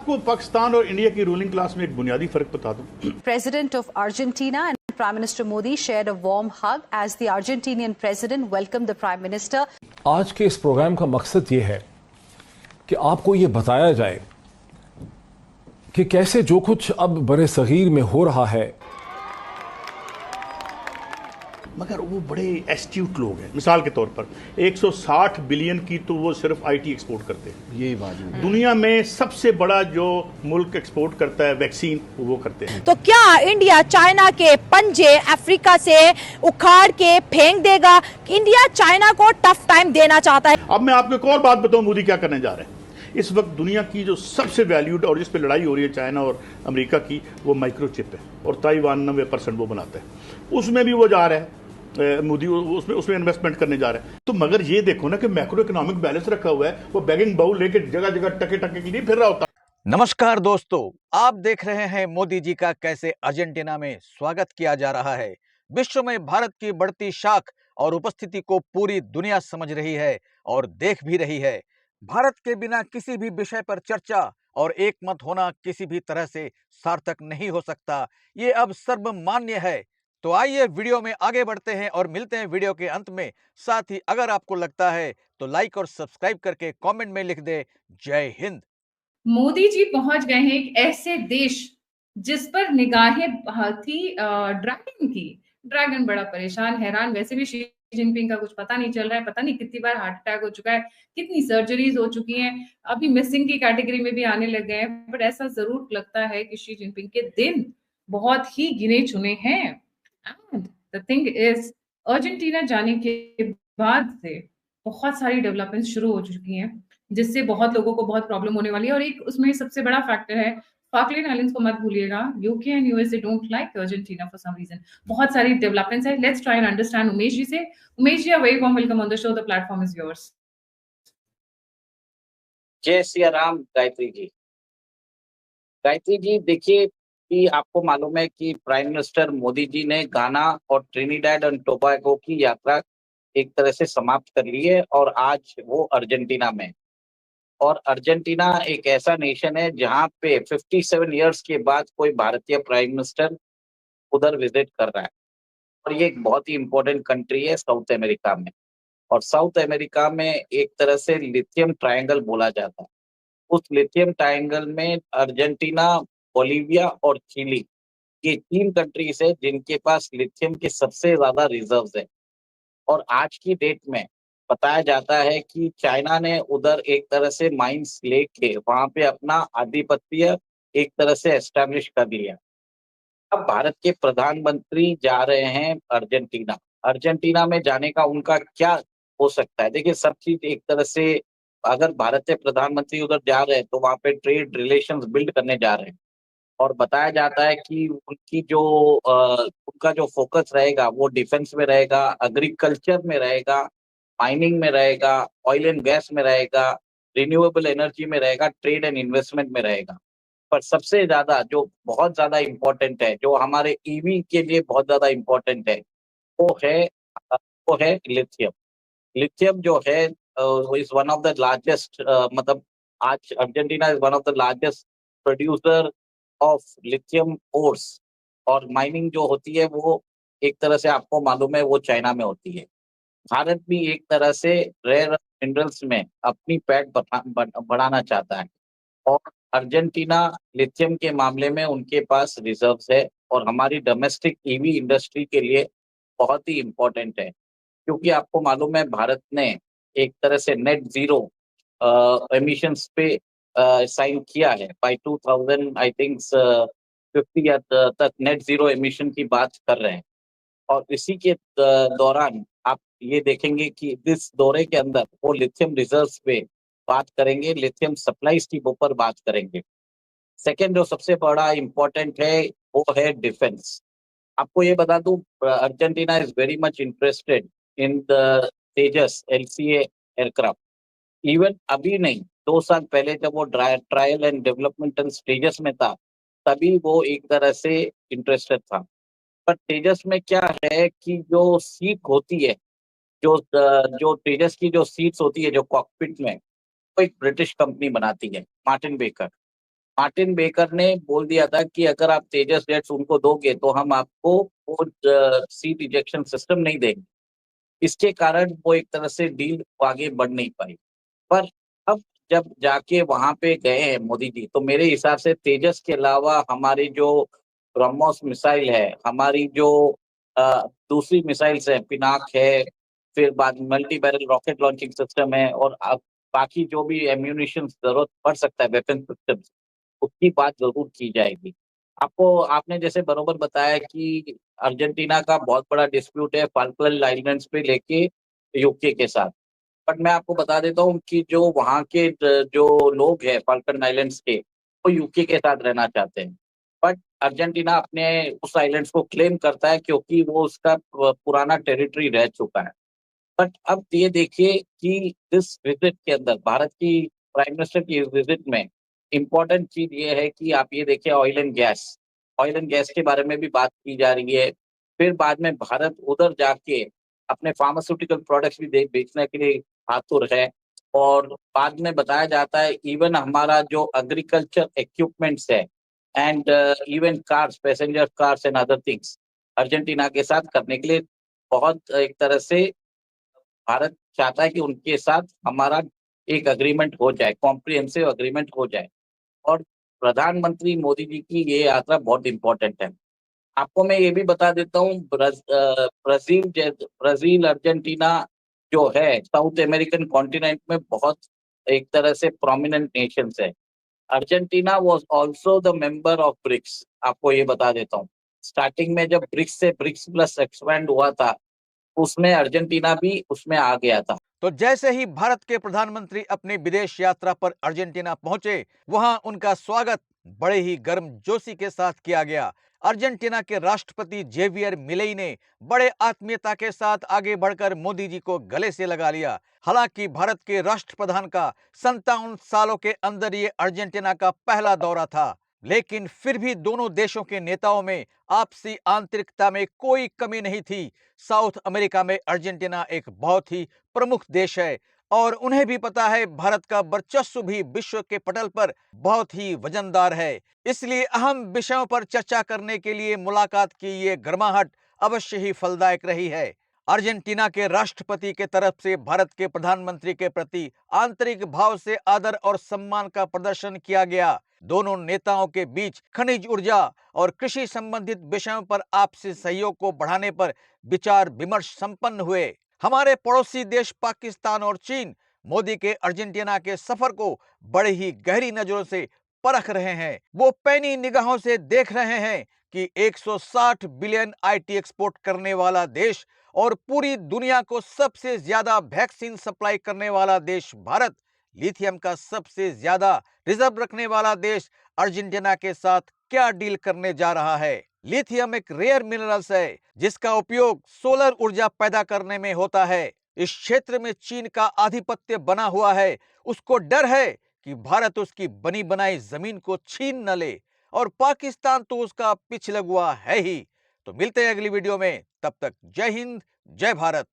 आपको पाकिस्तान और इंडिया की रूलिंग क्लास में एक बुनियादी फर्क बता दूं। President of Argentina and Prime Minister Modi shared a warm hug as the Argentinian president welcomed the Prime Minister. आज के इस प्रोग्राम का मकसद ये है कि आपको ये बताया जाए कि कैसे जो कुछ अब बड़े सगीर में हो रहा है, मगर वो बड़े एस्ट्यूट लोग हैं। मिसाल के तौर पर 160 बिलियन की तो वो सिर्फ आईटी एक्सपोर्ट करते हैं। यही बात है। दुनिया में सबसे बड़ा जो मुल्क एक्सपोर्ट करता है वैक्सीन, वो करते हैं। तो क्या इंडिया चाइना के पंजे अफ्रीका से उखाड़ के फेंक देगा? इंडिया चाइना को टफ टाइम देना चाहता है। अब मैं आपको एक और बात बताऊं, मोदी क्या करने जा रहे हैं। इस वक्त दुनिया की जो सबसे वैल्यूड और जिस पे लड़ाई हो रही है चाइना और अमेरिका की, वो माइक्रोचिप है, और ताइवान 90% वो बनाता है। उसमें भी वो जा रहा है, मोदी उसमें इन्वेस्टमेंट करने जा रहा है। तो मगर ये देखो ना कि मैक्रो इकोनॉमिक बैलेंस रखा हुआ है, वो बैगिंग बाउल लेके जगह जगह टके टके के लिए फिर रहा होता। नमस्कार दोस्तों, आप देख रहे हैं मोदी जी का कैसे अर्जेंटीना में स्वागत किया जा रहा है। विश्व में भारत की बढ़ती शाख और उपस्थिति को पूरी दुनिया समझ रही है और देख भी रही है। भारत के बिना किसी भी विषय पर चर्चा और एक मत होना किसी भी तरह से सार्थक नहीं हो सकता। ये अब सर्वमान्य है। तो आइए वीडियो में आगे बढ़ते हैं और मिलते हैं वीडियो के अंत में। साथ ही अगर आपको लगता है तो लाइक और सब्सक्राइब करके कमेंट में लिख दे जय हिंद। मोदी जी पहुंच गए हैं एक ऐसे देश जिस पर निगाहें थी ड्रैगन की। ड्रैगन बड़ा परेशान हैरान, वैसे भी शी जिनपिंग का कुछ पता नहीं चल रहा है। पता नहीं कितनी बार हार्ट अटैक हो चुका है, कितनी सर्जरीज हो चुकी हैं, अभी मिसिंग की कैटेगरी में भी आने लग गए हैं। बट ऐसा जरूर लगता है कि शी जिनपिंग के दिन बहुत ही गिने चुने हैं। And the thing is, Argentina जाने के बाद से बहुत सारी डेवलपमेंट्स शुरू हो चुकी हैं, जिससे बहुत लोगों को बहुत प्रॉब्लम होने वाली है। और एक उसमें सबसे बड़ा फैक्टर है फॉकलैंड आइलैंड्स को मत भूलिएगा। UK and USA don't like Argentina for some reason. बहुत सारी डेवलपमेंट्स है। Let's try and understand Umesh ji से। Umesh ji, very warm welcome on the show, the platform is yours. जय सिया राम। गायत्री जी देखिए कि आपको मालूम है कि प्राइम मिनिस्टर मोदी जी ने गाना और ट्रिनिडैड एंड टोबैगो की यात्रा एक तरह से समाप्त कर ली है और आज वो अर्जेंटीना में। और अर्जेंटीना एक ऐसा नेशन है जहां पे 57 इयर्स के बाद कोई भारतीय प्राइम मिनिस्टर उधर विजिट कर रहा है। और ये एक बहुत ही इम्पोर्टेंट कंट्री है साउथ अमेरिका में। और साउथ अमेरिका में एक तरह से लिथियम ट्रायंगल बोला जाता है। उस लिथियम ट्रायंगल में अर्जेंटीना, बोलीविया और चिली, ये 3 कंट्रीज है जिनके पास लिथियम के सबसे ज्यादा रिजर्व्स है। और आज की डेट में बताया जाता है कि चाइना ने उधर एक तरह से माइंस लेके वहां पे अपना आधिपत्य एक तरह से एस्टैब्लिश कर लिया। अब भारत के प्रधानमंत्री जा रहे हैं अर्जेंटीना। अर्जेंटीना में जाने का उनका क्या हो सकता है? देखिए, सब चीज एक तरह से, अगर भारत के प्रधानमंत्री उधर जा रहे हैं तो वहां पे ट्रेड रिलेशंस बिल्ड करने जा रहे हैं। और बताया जाता है कि उनकी जो उनका जो फोकस रहेगा वो डिफेंस में रहेगा, एग्रीकल्चर में रहेगा, माइनिंग में रहेगा, ऑयल एंड गैस में रहेगा, रिन्यूएबल एनर्जी में रहेगा, ट्रेड एंड इन्वेस्टमेंट में रहेगा। पर सबसे ज्यादा जो बहुत ज्यादा इम्पोर्टेंट है, जो हमारे ईवी के लिए बहुत ज्यादा इम्पोर्टेंट है, वो है लिथियम। लिथियम जो है is one of the largest, मतलब आज Argentina is one of the largest producer of lithium ores. और माइनिंग जो होती है वो एक तरह से आपको मालूम है वो चाइना में होती है। भारत भी एक तरह से रेयर मिनरल्स में अपनी पैठ बढ़ाना चाहता है। और अर्जेंटीना लिथियम के मामले में उनके पास रिजर्व्स है और हमारी डोमेस्टिक ईवी इंडस्ट्री के लिए बहुत ही इम्पोर्टेंट है। क्योंकि आपको मालूम है भारत ने एक तरह से नेट जीरो एमिशंस पे साइन किया है। बाय 2000 आई थिंक 50 तक नेट जीरो एमिशन की बात कर रहे हैं। और इसी के दौरान आप ये देखेंगे कि इस दौरे के अंदर वो लिथियम रिजर्व्स पे बात करेंगे, लिथियम सप्लाईज की ऊपर बात करेंगे। सेकेंड जो सबसे बड़ा इम्पोर्टेंट है वो है डिफेंस। आपको ये बता दूं, Argentina is very much interested in the Tejas LCA aircraft. Even अभी नहीं, 2 साल पहले जब वो ट्रायल एंड डेवलपमेंटल स्टेजस में था, तभी वो एक तरह से इंटरेस्टेड था। पर तेजस में क्या है कि जो सीट होती है, जो तेजस की जो सीट्स होती है जो कॉकपिट में, वो एक ब्रिटिश कंपनी बनाती है, मार्टिन बेकर। मार्टिन बेकर ने बोल दिया था कि अगर आप तेजस जेट्स उनको दोगे तो हम आपको वो सीट इजेक्शन सिस्टम नहीं देंगे। इसके कारण वो एक तरह से डील आगे बढ़ नहीं पाई। पर अब जब जाके वहां पे गए हैं मोदी जी, तो मेरे हिसाब से तेजस के अलावा हमारी जो ब्रह्मोस मिसाइल है, हमारी जो दूसरी मिसाइल्स है, पिनाक है, फिर बाद multi barrel rocket launching system है, और अब बाकी जो भी एम्यूनिशन जरूरत पड़ सकता है वेपन सिस्टम, उसकी बात जरूर की जाएगी। आपने जैसे बरोबर बताया कि अर्जेंटीना का बहुत बड़ा डिस्प्यूट है फाल्कलैंड आइलैंड्स पे लेके यूके के साथ। बट मैं आपको बता देता हूँ कि जो वहाँ के जो लोग हैं फाल्कलैंड आइलैंड्स के, वो यूके के साथ रहना चाहते हैं। बट अर्जेंटीना अपने उस आइलैंड्स को क्लेम करता है क्योंकि वो उसका पुराना टेरिटरी रह चुका है। बट अब ये देखिए कि इस विजिट के अंदर भारत की प्राइम मिनिस्टर की इस विजिट में इम्पोर्टेंट चीज ये है कि आप ये देखिए ऑयल एंड गैस के बारे में भी बात की जा रही है। फिर बाद में भारत उधर जाके अपने फार्मास्यूटिकल प्रोडक्ट्स भी बेचने के लिए आतुर है। और बाद में बताया जाता है इवन हमारा जो एग्रीकल्चर इक्विपमेंट्स है and even cars, passenger cars and other things Argentina के साथ करने के लिए बहुत एक तरह से भारत चाहता है कि उनके साथ हमारा एक अग्रीमेंट हो जाए, कॉम्प्रिहेंसिव अग्रीमेंट हो जाए। और प्रधानमंत्री मोदी जी की ये यात्रा बहुत इंपॉर्टेंट है। आपको मैं ये भी बता देता हूँ, ब्राजील अर्जेंटीना जो है साउथ अमेरिकन कॉन्टिनेंट में बहुत एक तरह से प्रोमिनेंट नेशंस है। Argentina was also the member of BRICS. आपको ये बता देता हूँ, स्टार्टिंग में जब ब्रिक्स से ब्रिक्स प्लस एक्सपेंड हुआ था, उसमें अर्जेंटीना भी उसमें आ गया था। तो जैसे ही भारत के प्रधानमंत्री अपनी विदेश यात्रा पर अर्जेंटीना पहुंचे, वहां उनका स्वागत बड़े ही गर्मजोशी के साथ किया गया। अर्जेंटीना के राष्ट्रपति जेवियर मिलेई ने बड़े आत्मीयता के साथ आगे बढ़कर मोदी जी को गले से लगा लिया। हालांकि भारत के राष्ट्रप्रधान का 57 सालों के अंदर ये अर्जेंटीना का पहला दौरा था, लेकिन फिर भी दोनों देशों के नेताओं में आपसी आंतरिकता में कोई कमी नहीं थी। साउथ अमेरिका में अर्जेंटीना एक बहुत ही प्रमुख देश है और उन्हें भी पता है भारत का वर्चस्व भी विश्व के पटल पर बहुत ही वजनदार है। इसलिए अहम विषयों पर चर्चा करने के लिए मुलाकात की ये गर्माहट अवश्य ही फलदायक रही है। अर्जेंटीना के राष्ट्रपति के तरफ से भारत के प्रधानमंत्री के प्रति आंतरिक भाव से आदर और सम्मान का प्रदर्शन किया गया। दोनों नेताओं के बीच खनिज ऊर्जा और कृषि संबंधित विषयों पर आपसी सहयोग को बढ़ाने पर विचार विमर्श संपन्न हुए। हमारे पड़ोसी देश पाकिस्तान और चीन मोदी के अर्जेंटीना के सफर को बड़े ही गहरी नजरों से परख रहे हैं। वो पैनी निगाहों से देख रहे हैं कि 160 बिलियन आईटी एक्सपोर्ट करने वाला देश और पूरी दुनिया को सबसे ज्यादा वैक्सीन सप्लाई करने वाला देश भारत, लिथियम का सबसे ज्यादा रिजर्व रखने वाला देश अर्जेंटीना के साथ क्या डील करने जा रहा है। लिथियम एक रेयर मिनरल्स है जिसका उपयोग सोलर ऊर्जा पैदा करने में होता है। इस क्षेत्र में चीन का आधिपत्य बना हुआ है। उसको डर है कि भारत उसकी बनी बनाई जमीन को छीन न ले, और पाकिस्तान तो उसका पिछलगुआ है ही। तो मिलते हैं अगली वीडियो में, तब तक जय हिंद, जय भारत।